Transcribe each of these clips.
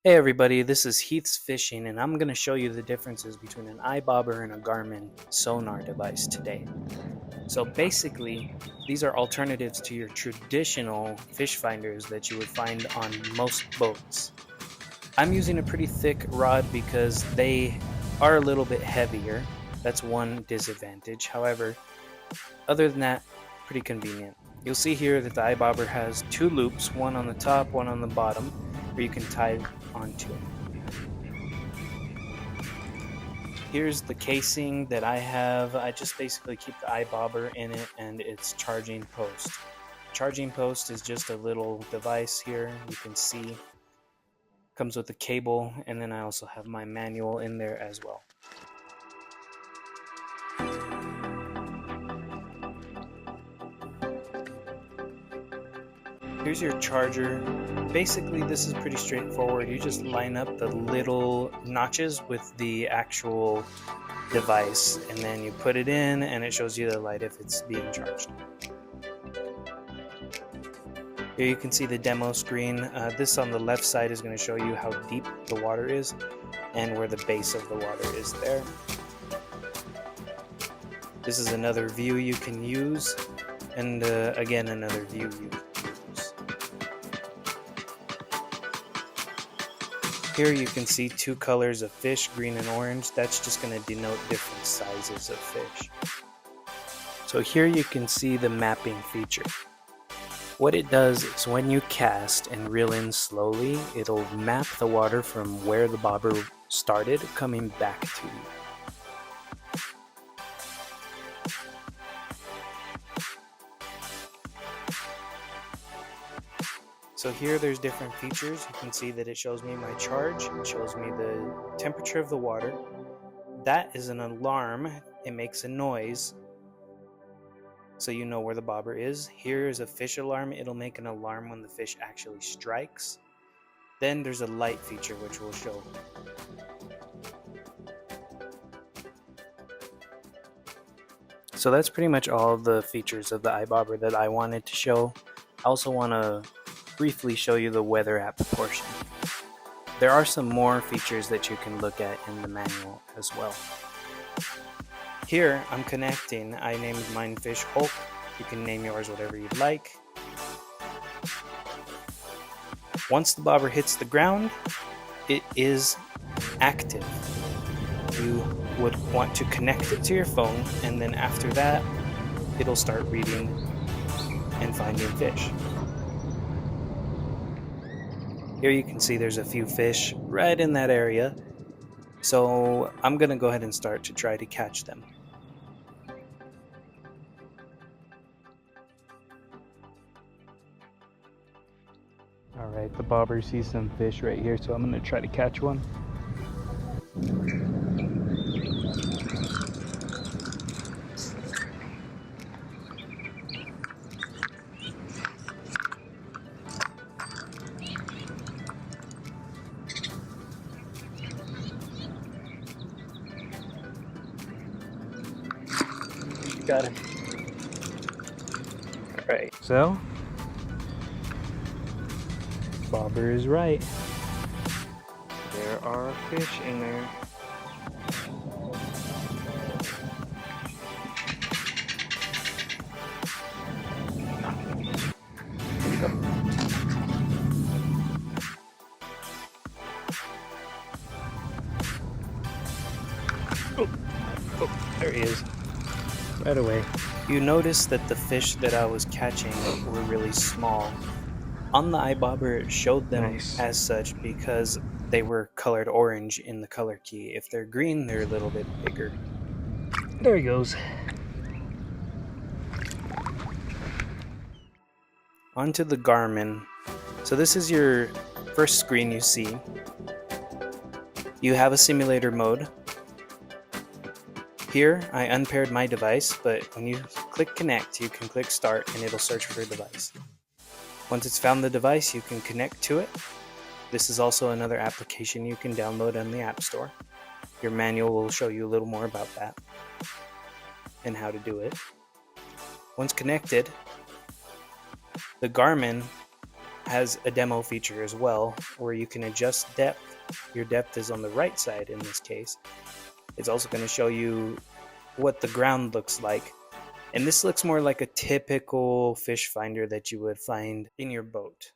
Hey everybody, this is Heath's Fishing, and I'm going to show you the differences between an iBobber and a Garmin sonar device today. So basically, these are alternatives to your traditional fish finders that you would find on most boats. I'm using a pretty thick rod because they are a little bit heavier. That's one disadvantage. However, other than that, pretty convenient. You'll see here that the iBobber has two loops, one on the top, one on the bottom, where you can tie onto it. Here's the casing that I have. I just basically keep the iBobber in it and its charging post. Charging post is just a little device here. You can see comes with a cable, and then I also have my manual in there as well. Here's your charger. Basically, this is pretty straightforward. You just line up the little notches with the actual device, and then you put it in and it shows you the light if it's being charged. Here you can see the demo screen. This on the left side is going to show you how deep the water is and where the base of the water is there. This is another view you can use, and again another view you can use. Here you can see two colors of fish, green and orange. That's just going to denote different sizes of fish. So here you can see the mapping feature. What it does is when you cast and reel in slowly, it'll map the water from where the bobber started coming back to you. So here there's different features. You can see that it shows me my charge, it shows me the temperature of the water. That is an alarm. It makes a noise so you know where the bobber is. Here is a fish alarm. It'll make an alarm when the fish actually strikes. Then there's a light feature which will show. So that's pretty much all the features of the iBobber that I wanted to show. I also want to briefly show you the weather app portion. There are some more features that you can look at in the manual as well. Here I'm connecting. I named mine Fish Hulk. You can name yours whatever you'd like. Once the bobber hits the ground, it is active. You would want to connect it to your phone, and then after that it'll start reading and finding fish. Here you can see there's a few fish right in that area, so I'm going to go ahead and start to try to catch them. Alright, the bobber sees some fish right here, so I'm going to try to catch one. Got him. Right. So, bobber is right. There are fish in there. Oh, there he is. Right away. You notice that the fish that I was catching were really small. On the iBobber, it showed them as such because they were colored orange in the color key. If they're green, they're a little bit bigger. There he goes. Onto the Garmin. So this is your first screen you see. You have a simulator mode. Here, I unpaired my device, but when you click connect, you can click start and it'll search for the device. Once it's found the device, you can connect to it. This is also another application you can download on the App Store. Your manual will show you a little more about that and how to do it. Once connected, the Garmin has a demo feature as well where you can adjust depth. Your depth is on the right side in this case. It's also going to show you what the ground looks like. And this looks more like a typical fish finder that you would find in your boat.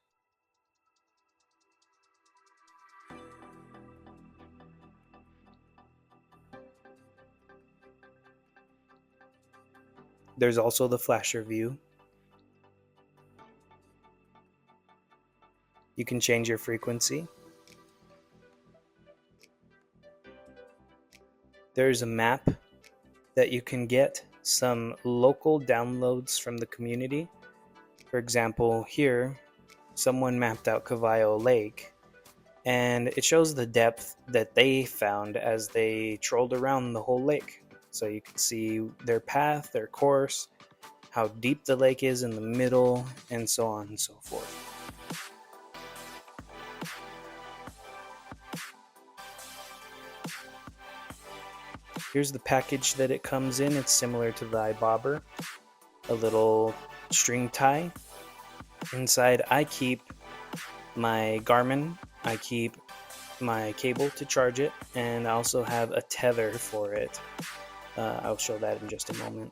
There's also the flasher view. You can change your frequency. There's a map that you can get, some local downloads from the community. For example, here, someone mapped out Cavallo Lake, and it shows the depth that they found as they trolled around the whole lake. So you can see their path, their course, how deep the lake is in the middle, and so on and so forth. Here's the package that it comes in. It's similar to the iBobber. A little string tie. Inside I keep my Garmin, I keep my cable to charge it, and I also have a tether for it. I'll show that in just a moment.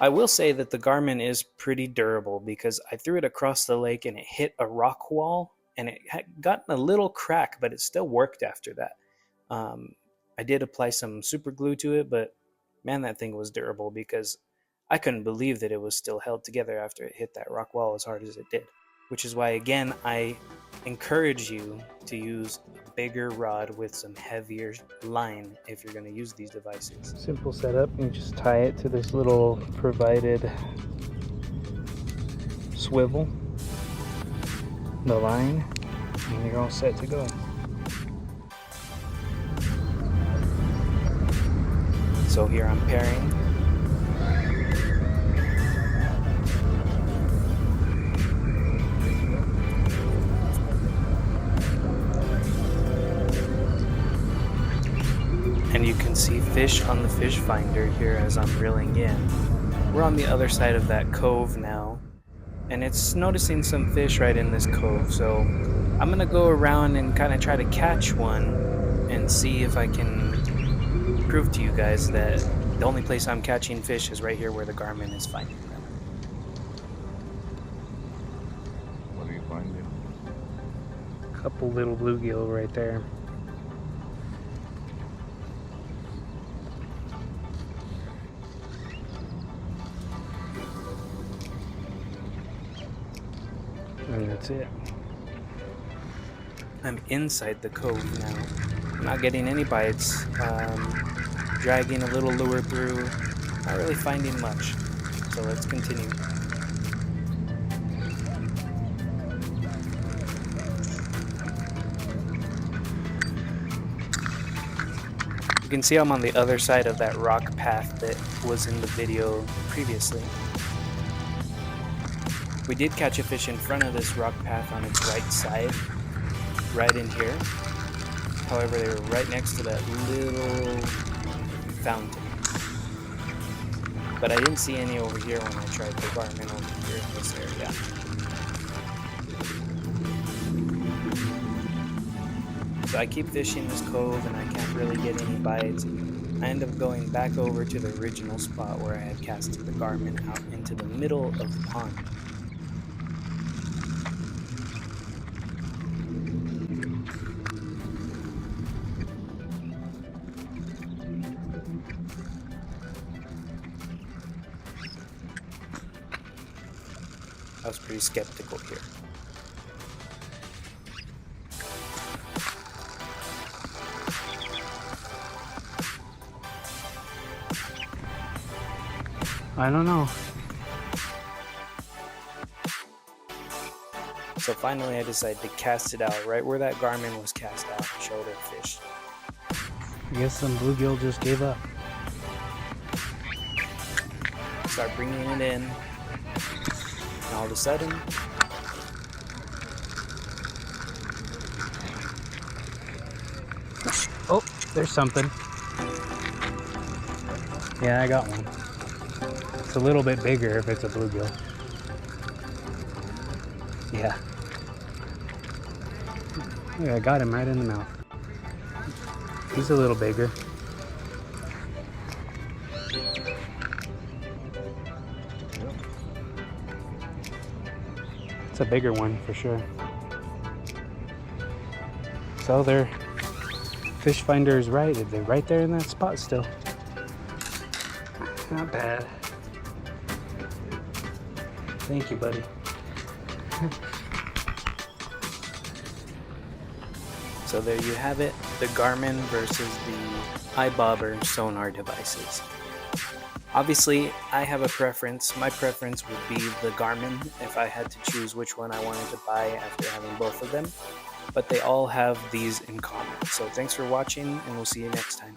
I will say that the Garmin is pretty durable because I threw it across the lake and it hit a rock wall and it had gotten a little crack, but it still worked after that. I did apply some super glue to it, but man, that thing was durable because I couldn't believe that it was still held together after it hit that rock wall as hard as it did. Which is why, again, I encourage you to use a bigger rod with some heavier line if you're going to use these devices. Simple setup, you just tie it to this little provided swivel, the line, and you're all set to go. So here I'm pairing. And you can see fish on the fish finder here as I'm reeling in. We're on the other side of that cove now, and it's noticing some fish right in this cove. So I'm gonna go around and kind of try to catch one and see if I can prove to you guys that the only place I'm catching fish is right here where the Garmin is finding them. What are you finding? A couple little bluegill right there. And that's it. I'm inside the cove now. I'm not getting any bites. Dragging a little lure through. Not really finding much. So let's continue. You can see I'm on the other side of that rock path that was in the video previously. We did catch a fish in front of this rock path on its right side, right in here. However, they were right next to that little fountain. But I didn't see any over here when I tried the Garmin over here in this area. So I keep fishing this cove and I can't really get any bites. I end up going back over to the original spot where I had casted the Garmin out into the middle of the pond. I was pretty skeptical here. I don't know. So finally I decided to cast it out right where that Garmin was cast out and showed it fish. I guess some bluegill just gave up. Start bringing it in, and all of a sudden, oh, there's something. Yeah, I got one. It's a little bit bigger if it's a bluegill. Yeah. Look, I got him right in the mouth. He's a little bigger. Yep. It's a bigger one for sure. So their fish finder is right. They're right there in that spot still. Not bad. Thank you, buddy. So there you have it, the Garmin versus the iBobber sonar devices. Obviously, I have a preference. My preference would be the Garmin if I had to choose which one I wanted to buy after having both of them. But they all have these in common. So thanks for watching, and we'll see you next time.